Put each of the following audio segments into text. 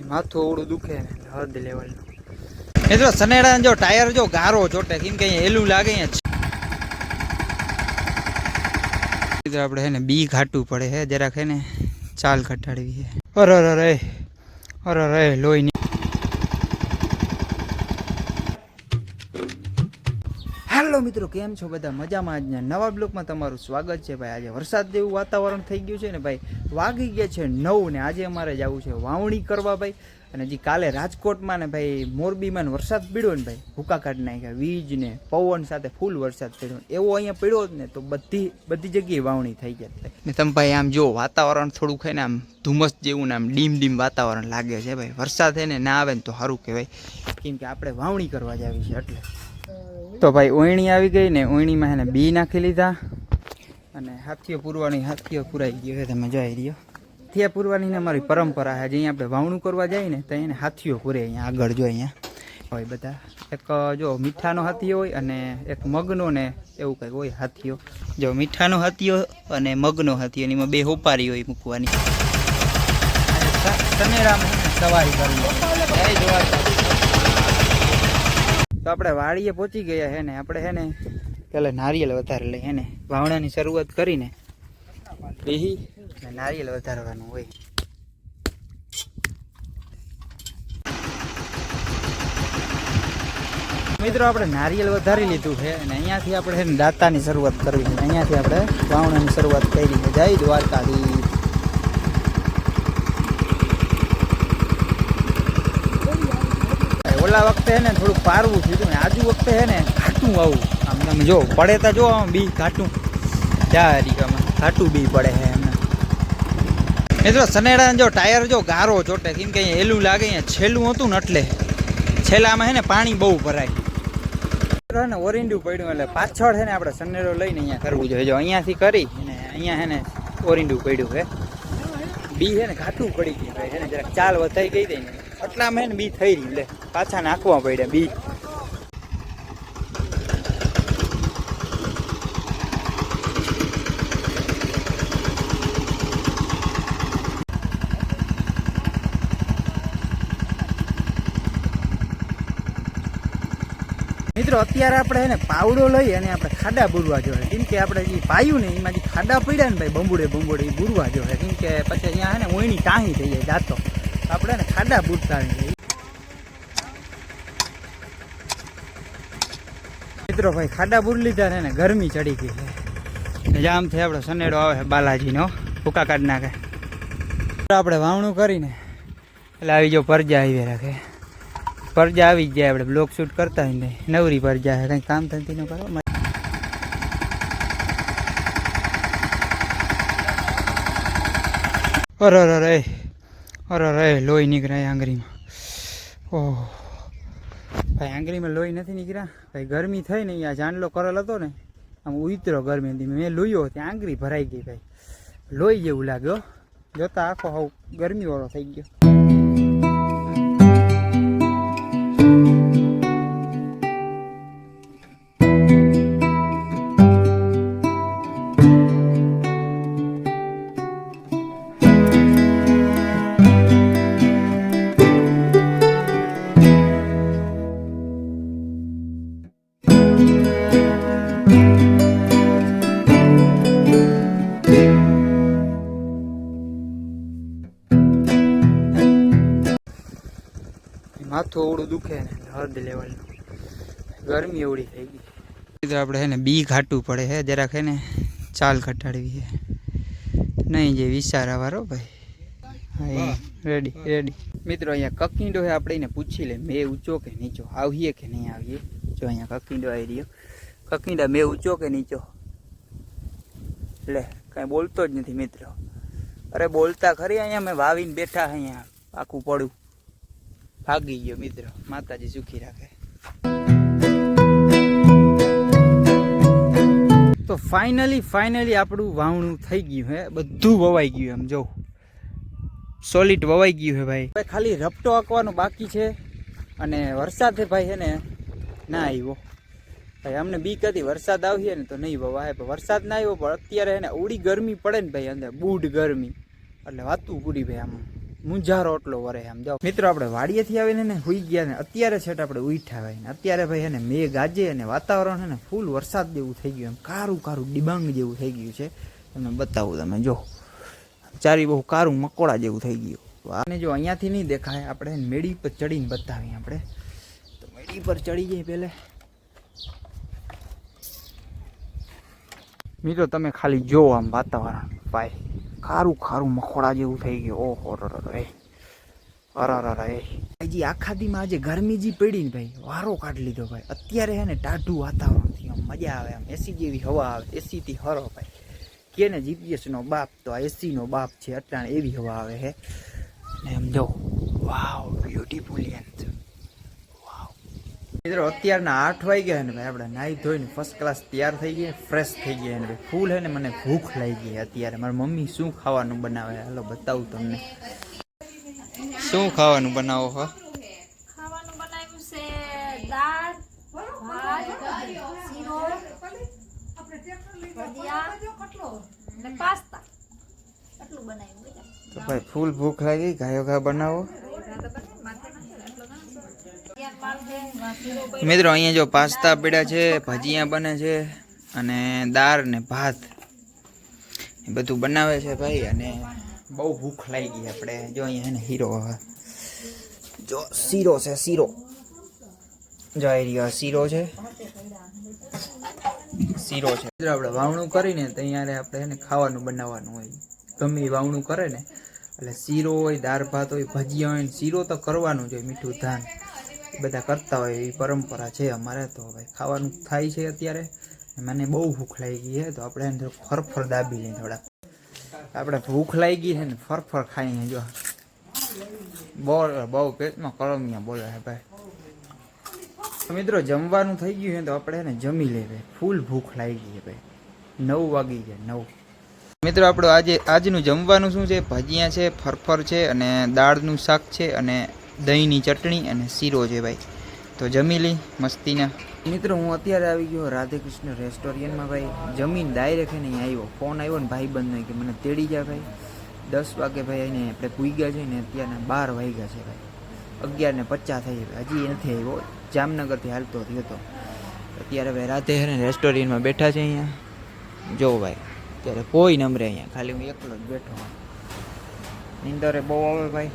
માથું ઓળું દુખે ને હદ લેવલનું. મિત્રો સનેડા જો ટાયર જો ગારો ચોટે કેમ કે અહીંયા એલું લાગે અહીંયા આપણે હે ને બી ઘાટવું પડે હે જરાક હે ને ચાલ ઘટાડવી હે. અરે લોહી. હેલો મિત્રો, કેમ છો બધા? મજામાં? આજના નવા બ્લોગમાં તમારું સ્વાગત છે ભાઈ. આજે વરસાદ જેવું વાતાવરણ થઈ ગયું છે ને ભાઈ, વાગી ગયા છે 9 ને આજે અમારે જવું છે વાવણી કરવા ભાઈ. અને જે કાલે રાજકોટમાં ને ભાઈ મોરબીમાં વરસાદ પડ્યો ને ભાઈ, ભૂકા કાઢી નાખ્યા, વીજ ને પવન સાથે ફૂલ વરસાદ પડ્યો. એવો અહીંયા પડ્યો જ ને તો બધી જગ્યાએ વાવણી થઈ જાય ને. તમે ભાઈ આમ જો વાતાવરણ થોડુંક છે ને આમ ધુમ્મસ જેવું ને આમ ડીમ વાતાવરણ લાગે છે ભાઈ. વરસાદ છે ને ના આવે ને તો સારું કહેવાય, કેમ કે આપણે વાવણી કરવા જ આવી છે એટલે. તો ભાઈ ઓયણી આવી ગઈ ને, ઓયણીમાં એને બી નાખી લીધા અને હાથીઓ પુરાઈ ગયો છે. તમે જોઈ રહ્યો હાથીઓ પૂરવાની અમારી પરંપરા છે. જ્યાં આપણે વાવણું કરવા જઈએ ને તો એને હાથીઓ પૂરે. અહીંયા આગળ જો અહીંયા હોય બધા, એક જો મીઠાનો હાથીઓ હોય અને એક મગનો ને એવું કંઈક હોય હાથીઓ. જો મીઠાનો હાથીઓ અને મગનો હાથીઓ, એમાં બે હોપારી હોય મૂકવાની. સનેરામાં સવારી કરવી. તો આપણે વાડીએ પહોંચી ગયા હે ને, આપણે હે ને પેલા નારિયેલ વધારે લઈ હે ને વાવણાની શરૂઆત કરીને બેહી ને નારિયેલ વધારવાનું હોય. મિત્રો આપણે નારિયેલ વધારી લીધું છે અને અહીંયાથી આપણે હે ને દાતાની શરૂઆત કરવી છે. અહીંયાથી આપણે વાવણાની શરૂઆત કરી છે. જય દ્વારકાધીશ. ઓલા વખતે હે ને થોડુંક પારવું થયું ને, આજુ વખતે હે ને ઘાટું આવું આમ તમે જો પડે તો જો આમ બી ઘાટું ઘાટું બી પડે છે એમને. મિત્રો સનેડા જો ટાયર જો ગારો ચોટે કેમ કે અહીંયા એલું લાગે, અહીંયા છેલ્લું હતું ને એટલે છેલ્લામાં હે ને પાણી બહુ ભરાય ને ઓરિંડું પડ્યું એટલે પાછળ છે ને આપણે સનેડો લઈને અહીંયા કરવું જોઈએ. જો અહીંયાથી કરી અને અહીંયા હે ને ઓરિંડું પડ્યું છે. બી છે ને ઘાટું પડી ગયું છે ને, જરાક ચાલ વધાઈ ગઈ હતી ને એટલામાં હે ને બી થઈ રહી એટલે પાછા નાખવા પડ્યા બી. મિત્રો અત્યારે આપણે હે ને પાવડો લઈ અને આપણે ખાડા બુરવા જોઈએ, કેમ કે આપણે જે પાયું ને એમાં જે ખાડા પડ્યા ને ભાઈ બંબુડે એ બુરવા જોઈએ, કેમ કે પછી અહીંયા હે ને ઓયણી ટાહી થઈ જાય જાતો, આપણે ને ખાડા બુરતા નહીં. મિત્રો ભાઈ ખાડા બુર લીધા ને ગરમી ચડી ગઈ છે. જામથી આપણે સનેડો આવે છે બાલાજીનો, ભૂકા કાઢી નાખે. આપણે વાવણું કરીને એટલે આવી જાવ પરજા આવી રાખે. પરજા આવી જ જાય, આપણે બ્લોક શૂટ કરતા હોય નહીં, નવરી પરજા છે, કંઈ કામ ધંધી ન કરો. અરે લોહી નીકળ્યા આંગળીમાં. ઓહ ભાઈ આંગળીમાં લોહી નથી નીકળ્યા ભાઈ. ગરમી થઈ ને અહીંયા જાંડલો કરેલ હતો ને આમ ઉતરો ગરમી, મેં લોહીઓ ત્યાં આંગળી ભરાઈ ગઈ ભાઈ. લોહી જેવું લાગ્યો જોતા, આખો હાવ ગરમીવાળો થઈ ગયો. માથું ઓળું દુખે ને હદ લેવલનું, ગરમી એવડી થઈ ગઈ. આપણે હે ને બી ઘાટવું પડે હે જરાક હે ને ચાલ ઘટાડવી હે નહીં જે વિચારા વાળો ભાઈ. હા રેડી. મિત્રો અહીંયા કકીંડો હે, આપણે એને પૂછી લે મેં ઊંચો કે નીચો, આવીએ કે નહીં આવીએ. જો અહીંયા કકીંડો આવી રહ્યો. કકીંડા મેં ઊંચો કે નીચો લે, કાંઈ બોલતો જ નથી મિત્રો. અરે બોલતા ખરી, અહીંયા મેં વાવીને બેઠા અહીંયા આખું પડું ભાગી ગયો મિત્રો. માતાજી સુખી રાખે. તો ફાઇનલી આપણું વાવણું થઈ ગયું હે, બધું વવાઈ ગયું. એમ જો સોલિડ વવાઈ ગયું હે ભાઈ. ખાલી રપટો આંકવાનું બાકી છે અને વરસાદ છે ભાઈ હે ને ના આવ્યો ભાઈ. અમને બીક હતી વરસાદ આવીએ ને તો નહીં વવાય, પણ વરસાદ ના આવ્યો. પણ અત્યારે હે ને ઉડી ગરમી પડે ને ભાઈ, અંદર બૂઢ ગરમી એટલે વાતું પૂરી ભાઈ. આમાં મુંજારો એટલો વરે આમ જાઓ મિત્રો. આપણે વાડીએથી આવીને ને હુઈ ગયા ને અત્યારે છેટ આપણે ઉઠ્યા ભાઈ ને અત્યારે ભાઈ એને મેઘ ગાજે અને વાતાવરણ છે ને ફૂલ વરસાદ જેવું થઈ ગયું, એમ કારું કારું ડિબાંગ જેવું થઈ ગયું છે. તમને બતાવું, તમે જો ચારી બહુ કારું મકોડા જેવું થઈ ગયું. અને જો અહીંયાથી નહીં દેખાય, આપણે મેળી પર ચડીને બતાવીએ. આપણે તો મેળી પર ચડી જઈએ પહેલે. મિત્રો તમે ખાલી જો આમ વાતાવરણ ભાઈ ખારું ખારું મકોડા જેવું થઈ ગયું. ઓહો રે અરે હજી આખા દીમાં આજે ગરમી જે પડી ને ભાઈ વારો કાઢી લીધો ભાઈ. અત્યારે હે ને ટાઢું વાતાવરણ થી આમ મજા આવે, આમ એસી જેવી હવા આવે, એસી થી હરો ભાઈ કે ને જીપીએસ નો બાપ તો આ એસી નો બાપ છે. અટાણે એવી હવા આવે હે ને એમ જો વાવ બ્યુટીફુલ વાવ. મિત્રો અત્યારના 8 વાગ્યા ને ભાઈ આપણે નાહી ધોઈને ફર્સ્ટ ક્લાસ તૈયાર થઈ ગયા, ફ્રેશ થઈ ગયા ને ભાઈ ફૂલ હે ને મને ભૂખ લાગી ગઈ અત્યારે. મારી મમ્મી શું ખાવાનું બનાવે હાલો બતાવું તમને. શું ખાવાનું બનાવો હો? ખાવાનું બનાવ્યું છે દાળ, ભાત, શીરો, ભજીયા અને પાસ્તા. આટલું બનાવ્યું બેટા. તો ભાઈ ફૂલ ભૂખ લાગી, ગાયો ગા બનાવો. મિત્રો અહીંયા જો પાસ્તા પડ્યા છે, ભજીયા બને છે અને દાળ ને ભાત એ બધું બનાવે છે ભાઈ. અને બહુ ભૂખ લાગી આપણે. જો અહીંયા ને હીરો જો શીરો છે, શીરો જો રહ્યો શીરો છે, શીરો છે. આપણે વાવણું કરીને તો અહીંયા આપણે એને ખાવાનું બનાવવાનું હોય. ગમે વાવણું કરે ને એટલે શીરો હોય, દાળ ભાત હોય, ભજીયા હોય, શીરો તો કરવાનું જ હોય. મીઠું ધાન બધા કરતા હોય એવી પરંપરા છે અમારે. તો ભાઈ ખાવાનું થાય છે અત્યારે. મને બહુ ભૂખ લાગી છે તો આપણે એને ફરફર દાબી લઈએ થોડા. આપણે ભૂખ લાગી છે ને ફરફર ખાઈએ. જો બહુ પેટમાં કળમિયા બોલે છે ભાઈ. મિત્રો જમવાનું થઈ ગયું છે તો આપણે એને જમી લઈએ. ફૂલ ભૂખ લાગી છે ભાઈ. 9 વાગી ગયા 9. મિત્રો આપણું આજનું જમવાનું શું છે? ભજીયા છે, ફરફર છે અને દાળનું શાક છે અને દહીંની ચટણી અને શીરો છે ભાઈ. તો જમી લઈ મસ્તીના. મિત્રો હું અત્યારે આવી ગયો રાધે કૃષ્ણ રેસ્ટોરન્ટમાં ભાઈ. જમીન ડાયરેક્ટ નહીં આવ્યો, ફોન આવ્યો ને ભાઈબંધનો કે મને તેડી જાય ભાઈ. 10 વાગે ભાઈ એને આપણે પૂગ્યા છે ને અત્યારના 12 વાગ્યા છે ભાઈ. 11:50 થઈ ભાઈ, હજી નથી આવ્યો. જામનગરથી હાલતો હતો. અત્યારે ભાઈ રાધે રેસ્ટોરન્ટમાં બેઠા છે અહીંયા. જો ભાઈ અત્યારે કોઈ નમરે અહીંયા, ખાલી હું એકલો જ બેઠો. નીંદરે બહુ આવે ભાઈ.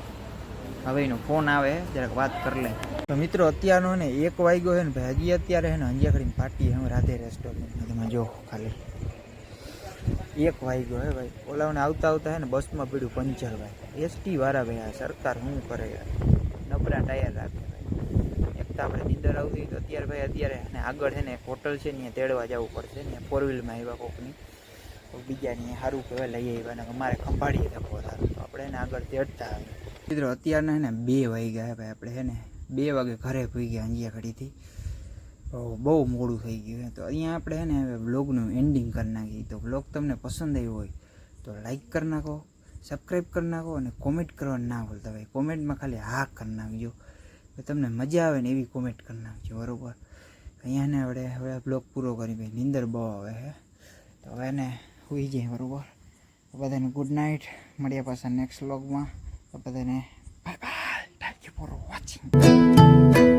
હવે એનો ફોન આવે જરાક વાત કરી લે. તો મિત્રો અત્યારનો ને 1 વાગ્યો છે ને ભાઈ. હજી અત્યારે છે ને અંજિયા કરીને પાર્ટી હું રાધે રેસ્ટોરન્ટમાં. તમે જો ખાલી 1 વાગ્યો હે ભાઈ. ઓલાઓને આવતા આવતા હે ને બસમાં પીડ્યું પંચર ભાઈ. એસટી વાળા ભાઈ આ સરકાર શું કરે યાર, નબળા ટાયર રાખે ભાઈ. એક તો આપણે નીંદર આવતી તો અત્યારે અને આગળ છે ને એક હોટલ છે ને તેડવા જવું પડશે ને. 4 વ્હીલમાં આવ્યા કોકની બીજાની સારું કહેવાય લઈ આવ્યા ને અમારે ખંભાળીએ ધક્કો સારું તો આપણે એને આગળ તેડતા આવે. મિત્રો અત્યારના છે ને 2 વાગ્યા ભાઈ. આપણે છે ને 2 વાગે ઘરે પહોંચી ગયા અંજિયા ઘડીથી. બહુ મોડું થઈ ગયું. તો અહીંયા આપણે છે ને હવે વ્લોગનું એન્ડિંગ કરી નાખીએ. તો વ્લોગ તમને પસંદ આવ્યો હોય તો લાઈક કરી નાખો, સબસ્ક્રાઈબ કરી નાખો અને કોમેન્ટ કરવાનું ના ભૂલતા ભાઈ. કોમેન્ટમાં ખાલી હા કરી નાખજો. તમને મજા આવે ને એવી કોમેન્ટ કરી નાખજો બરાબર. અહીંયાને હવે બ્લોગ પૂરો કરી ભાઈ. નીંદર બહુ આવે હે તો હવે એને સુઈ જાય બરાબર. બધાને ગુડ નાઇટ. મળ્યા પાછા નેક્સ્ટ વ્લોગમાં. બધાને bye bye. Thank you for watching.